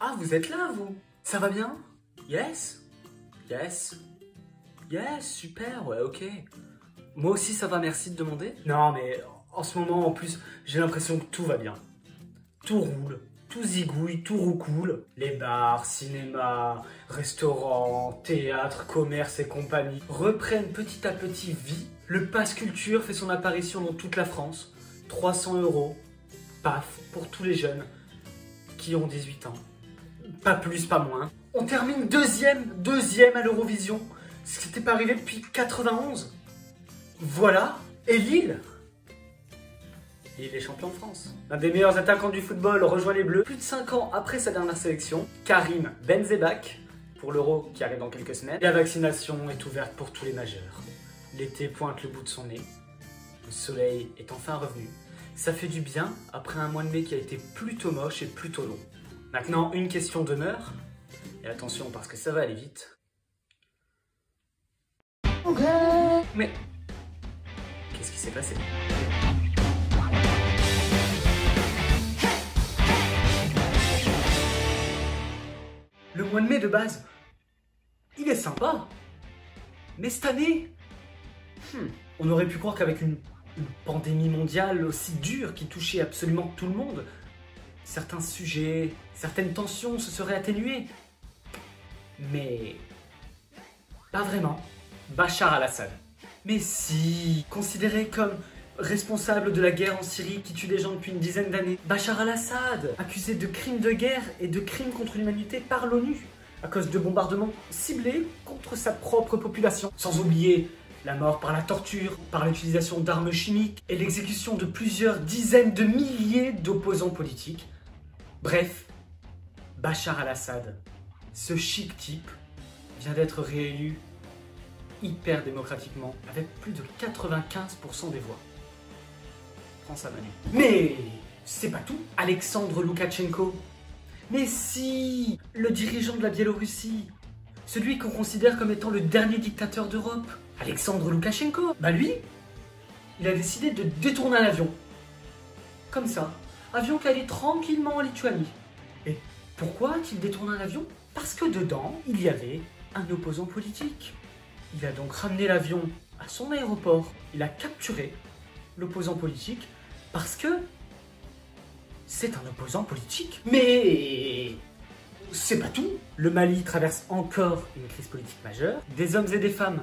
Ah, vous êtes là, vous? Ça va bien? Yes? Yes? Yes, super, ouais, ok. Moi aussi, ça va, merci de demander. Non, mais en ce moment, en plus, j'ai l'impression que tout va bien. Tout roule, tout zigouille, tout roucoule. Les bars, cinéma, restaurants, théâtre, commerce et compagnie reprennent petit à petit vie. Le pass culture fait son apparition dans toute la France. 300 €, paf, pour tous les jeunes qui ont 18 ans. Pas plus, pas moins. On termine deuxième à l'Eurovision. Ce qui n'était pas arrivé depuis 91. Voilà. Et Lille est champion de France. L'un des meilleurs attaquants du football rejoint les Bleus. Plus de 5 ans après sa dernière sélection, Karim Benzebak, pour l'Euro qui arrive dans quelques semaines. La vaccination est ouverte pour tous les majeurs. L'été pointe le bout de son nez. Le soleil est enfin revenu. Ça fait du bien après un mois de mai qui a été plutôt moche et plutôt long. Maintenant, une question demeure. Et attention parce que ça va aller vite. Mais qu'est-ce qui s'est passé? Le mois de mai de base, il est sympa. Mais cette année, on aurait pu croire qu'avec une pandémie mondiale aussi dure qui touchait absolument tout le monde, certains sujets, certaines tensions se seraient atténuées. Mais pas vraiment. Bachar al-Assad. Mais si, considéré comme responsable de la guerre en Syrie qui tue des gens depuis une dizaine d'années. Bachar al-Assad, accusé de crimes de guerre et de crimes contre l'humanité par l'ONU, à cause de bombardements ciblés contre sa propre population. Sans oublier la mort par la torture, par l'utilisation d'armes chimiques et l'exécution de plusieurs dizaines de milliers d'opposants politiques. Bref, Bachar al-Assad, ce chic type, vient d'être réélu hyper démocratiquement, avec plus de 95% des voix. Prends ça, Manu. Mais c'est pas tout. Alexandre Loukachenko. Mais si, le dirigeant de la Biélorussie, celui qu'on considère comme étant le dernier dictateur d'Europe, Alexandre Loukachenko, bah lui, il a décidé de détourner un avion. Comme ça. Avion qui allait tranquillement en Lituanie. Et pourquoi a-t-il détourné un avion? Parce que dedans, il y avait un opposant politique. Il a donc ramené l'avion à son aéroport. Il a capturé l'opposant politique parce que c'est un opposant politique. Mais c'est pas tout. Le Mali traverse encore une crise politique majeure. Des hommes et des femmes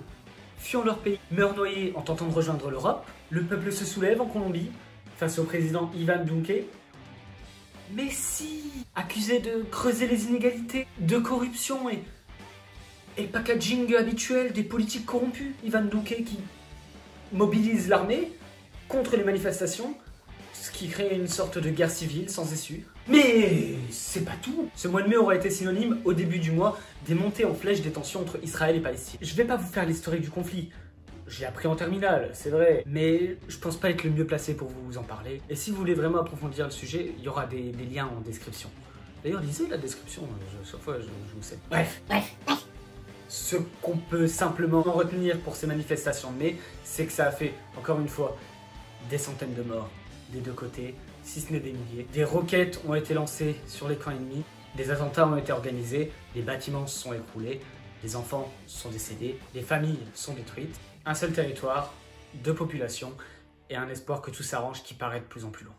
fuient leur pays, meurent noyés en tentant de rejoindre l'Europe. Le peuple se soulève en Colombie face au président Ivan Duque. Mais si, accusé de creuser les inégalités, de corruption et le packaging habituel des politiques corrompus, Ivan Duque qui mobilise l'armée contre les manifestations, ce qui crée une sorte de guerre civile sans issue. Mais c'est pas tout. Ce mois de mai aura été synonyme, au début du mois, des montées en flèche des tensions entre Israël et Palestine. Je vais pas vous faire l'historique du conflit. J'ai appris en terminale, c'est vrai, mais je pense pas être le mieux placé pour vous en parler. Et si vous voulez vraiment approfondir le sujet, il y aura des liens en description. D'ailleurs, lisez la description, chaque fois je vous sais. Bref. Ce qu'on peut simplement en retenir pour ces manifestations de mai, c'est que ça a fait, encore une fois, des centaines de morts des deux côtés, si ce n'est des milliers. Des roquettes ont été lancées sur les camps ennemis, des attentats ont été organisés, les bâtiments se sont écroulés, les enfants sont décédés, les familles sont détruites. Un seul territoire, deux populations et un espoir que tout s'arrange qui paraît de plus en plus loin.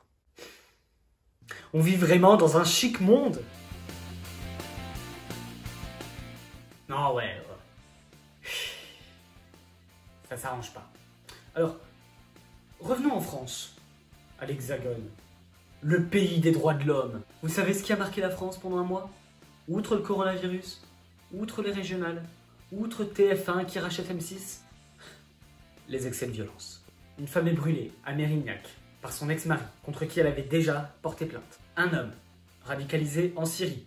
On vit vraiment dans un chic monde. Non, ouais. Ça s'arrange pas. Alors, revenons en France, à l'Hexagone, le pays des droits de l'homme. Vous savez ce qui a marqué la France pendant un mois? Outre le coronavirus, outre les régionales, outre TF1 qui rachète M6, les excès de violence. Une femme est brûlée à Mérignac par son ex-mari, contre qui elle avait déjà porté plainte. Un homme radicalisé en Syrie.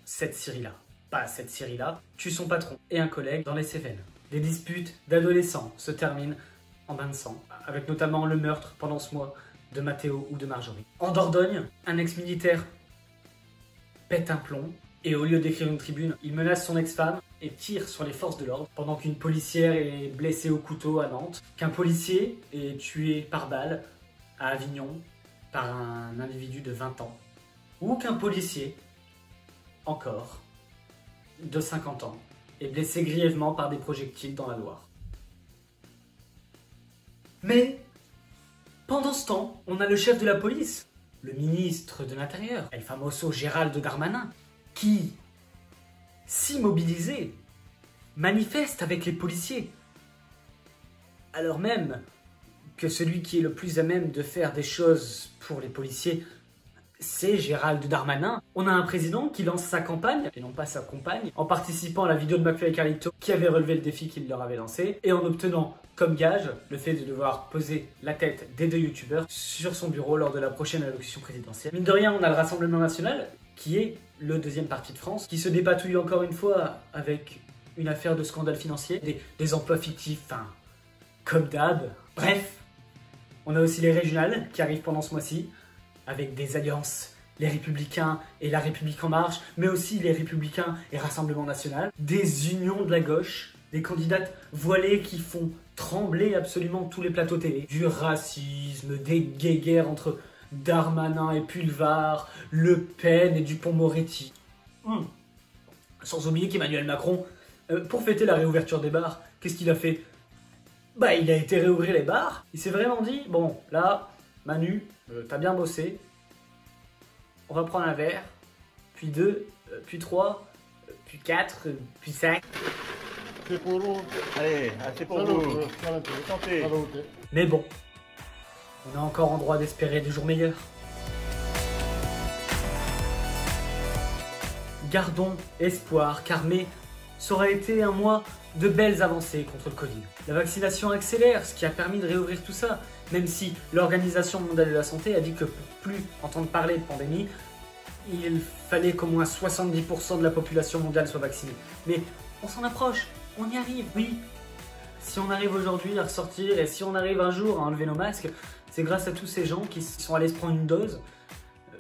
Cette Syrie-là, pas cette Syrie-là, tue son patron et un collègue dans les Cévennes. Des disputes d'adolescents se terminent en bain de sang, avec notamment le meurtre pendant ce mois de Mathéo ou de Marjorie. En Dordogne, un ex-militaire pète un plomb et au lieu d'écrire une tribune, il menace son ex-femme et tire sur les forces de l'ordre pendant qu'une policière est blessée au couteau à Nantes, qu'un policier est tué par balle à Avignon par un individu de 20 ans, ou qu'un policier encore, de 50 ans, est blessé grièvement par des projectiles dans la Loire. Mais, pendant ce temps, on a le chef de la police, le ministre de l'Intérieur, El famoso Gérald Darmanin, qui, si mobilisé, manifeste avec les policiers. Alors même que celui qui est le plus à même de faire des choses pour les policiers, c'est Gérald Darmanin. On a un président qui lance sa campagne, et non pas sa compagne, en participant à la vidéo de McFly et Carlito qui avait relevé le défi qu'il leur avait lancé, et en obtenant comme gage le fait de devoir poser la tête des deux youtubeurs sur son bureau lors de la prochaine allocution présidentielle. Mine de rien, on a le Rassemblement National, qui est le deuxième parti de France, qui se dépatouille encore une fois avec une affaire de scandale financier, des emplois fictifs, enfin, comme d'hab. Bref, on a aussi les régionales qui arrivent pendant ce mois-ci, avec des alliances, les Républicains et la République En Marche, mais aussi les Républicains et Rassemblement National, des unions de la gauche, des candidates voilées qui font trembler absolument tous les plateaux télé, du racisme, des guéguerres entre Darmanin et Pulvar, Le Pen et Dupond-Moretti. Sans oublier qu'Emmanuel Macron, pour fêter la réouverture des bars, qu'est-ce qu'il a fait? Bah, il a été réouvrir les bars. Il s'est vraiment dit, bon, là, Manu, t'as bien bossé. On va prendre un verre, puis 2, puis 3, puis 4, puis 5. C'est pour vous. Allez, c'est pour vous. Santé. Mais bon, on a encore en droit d'espérer des jours meilleurs. Gardons espoir, car mai ça aurait été un mois de belles avancées contre le Covid. La vaccination accélère, ce qui a permis de réouvrir tout ça, même si l'Organisation mondiale de la santé a dit que pour plus entendre parler de pandémie, il fallait qu'au moins 70% de la population mondiale soit vaccinée. Mais on s'en approche, on y arrive, oui. Si on arrive aujourd'hui à ressortir et si on arrive un jour à enlever nos masques, c'est grâce à tous ces gens qui sont allés se prendre une dose,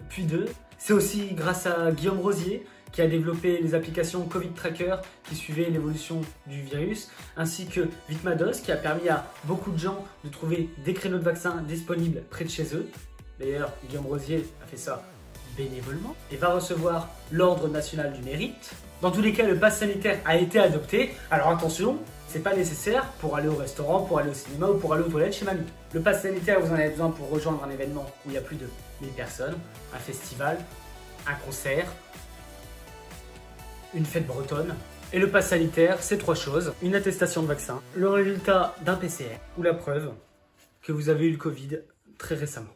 puis 2. C'est aussi grâce à Guillaume Rosier, qui a développé les applications Covid Tracker qui suivaient l'évolution du virus, ainsi que Vitmados qui a permis à beaucoup de gens de trouver des créneaux de vaccins disponibles près de chez eux. D'ailleurs, Guillaume Rosier a fait ça bénévolement et va recevoir l'Ordre National du Mérite. Dans tous les cas, le pass sanitaire a été adopté. Alors attention, c'est pas nécessaire pour aller au restaurant, pour aller au cinéma ou pour aller aux toilettes chez mamie. Le pass sanitaire, vous en avez besoin pour rejoindre un événement où il y a plus de 1000 personnes, un festival, un concert, une fête bretonne. Et le pass sanitaire, c'est 3 choses. Une attestation de vaccin, le résultat d'un PCR ou la preuve que vous avez eu le Covid très récemment.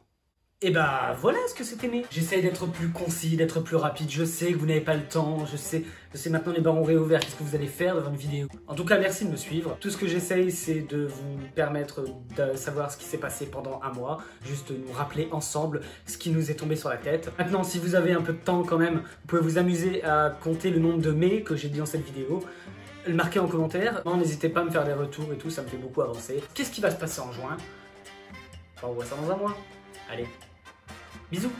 Et bah voilà ce que c'était mai. J'essaye d'être plus concis, d'être plus rapide. Je sais que vous n'avez pas le temps, je sais maintenant les bars ont réouvert, qu'est-ce que vous allez faire devant une vidéo. En tout cas, merci de me suivre. Tout ce que j'essaye, c'est de vous permettre de savoir ce qui s'est passé pendant un mois, juste nous rappeler ensemble ce qui nous est tombé sur la tête. Maintenant, si vous avez un peu de temps quand même, vous pouvez vous amuser à compter le nombre de mai que j'ai dit dans cette vidéo. Le marquer en commentaire. N'hésitez pas à me faire des retours et tout, ça me fait beaucoup avancer. Qu'est-ce qui va se passer en juin? Enfin, on voit ça dans un mois. Allez. Bisous.